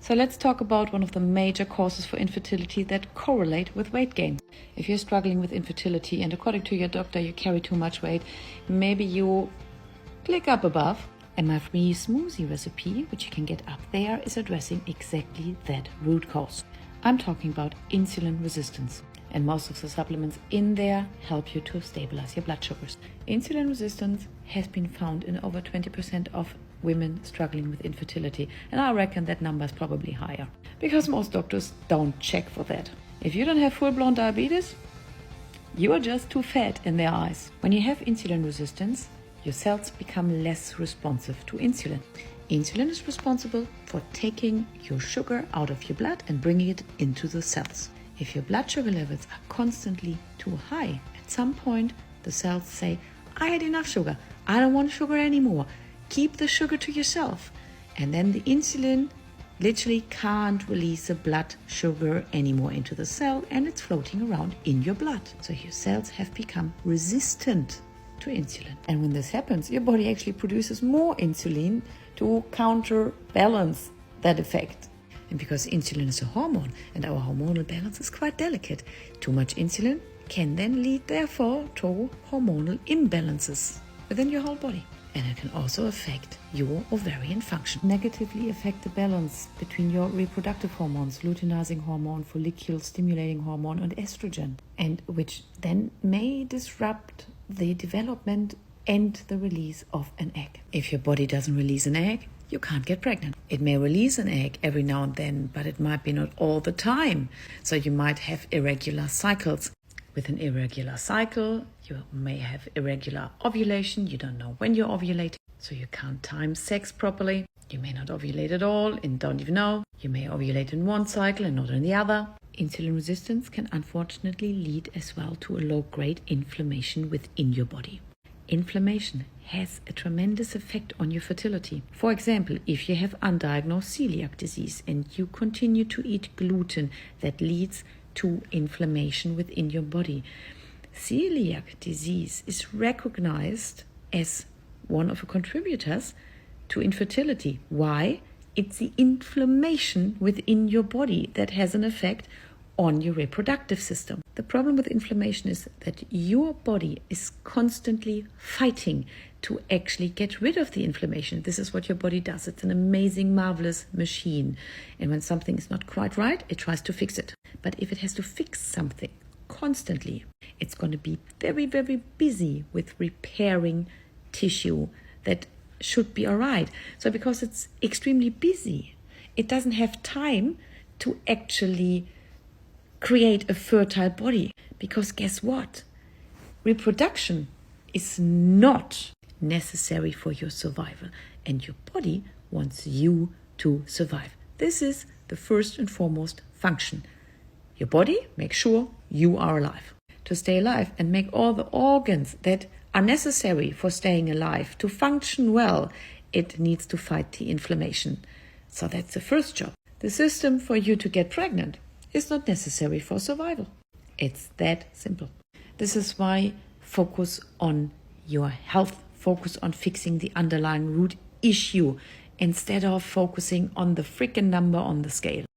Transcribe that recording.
So let's talk about one of the major causes for infertility that correlate with weight gain. If you're struggling with infertility and according to your doctor you carry too much weight, maybe you click up above. And my free smoothie recipe, which you can get up there, is addressing exactly that root cause. I'm talking about insulin resistance. And most of the supplements in there help you to stabilize your blood sugars. Insulin resistance has been found in over 20% of women struggling with infertility. And I reckon that number is probably higher because most doctors don't check for that. If you don't have full-blown diabetes, you are just too fat in their eyes. When you have insulin resistance, your cells become less responsive to insulin. Insulin is responsible for taking your sugar out of your blood and bringing it into the cells. If your blood sugar levels are constantly too high, at some point the cells say, I had enough sugar, I don't want sugar anymore, keep the sugar to yourself. And then the insulin literally can't release the blood sugar anymore into the cell and it's floating around in your blood. So your cells have become resistant to insulin. And when this happens, your body actually produces more insulin to counterbalance that effect. And because insulin is a hormone and our hormonal balance is quite delicate, too much insulin can then lead therefore to hormonal imbalances within your whole body. And it can also affect your ovarian function. Negatively affect the balance between your reproductive hormones, luteinizing hormone, follicle stimulating hormone, and estrogen, and which then may disrupt the development and the release of an egg. If your body doesn't release an egg, you can't get pregnant. It may release an egg every now and then, but it might be not all the time. So you might have irregular cycles. With an irregular cycle, you may have irregular ovulation. You don't know when you're ovulating, so you can't time sex properly. You may not ovulate at all and don't even know. You may ovulate in one cycle and not in the other. Insulin resistance can unfortunately lead as well to a low-grade inflammation within your body. Inflammation has a tremendous effect on your fertility. For example, if you have undiagnosed celiac disease and you continue to eat gluten, that leads to inflammation within your body. Celiac disease is recognized as one of the contributors to infertility. Why? It's the inflammation within your body that has an effect on your reproductive system. The problem with inflammation is that your body is constantly fighting to actually get rid of the inflammation. This is what your body does. It's an amazing, marvelous machine. And when something is not quite right, it tries to fix it. But if it has to fix something constantly, it's going to be very, very busy with repairing tissue that should be all right. So because it's extremely busy, it doesn't have time to actually create a fertile body. Because guess what? Reproduction is not necessary for your survival, and your body wants you to survive. This is the first and foremost function. Your body makes sure you are alive. To stay alive and make all the organs that are necessary for staying alive to function well, it needs to fight the inflammation. So that's the first job. The system for you to get pregnant is not necessary for survival. It's that simple. This is why focus on your health, focus on fixing the underlying root issue instead of focusing on the freaking number on the scale.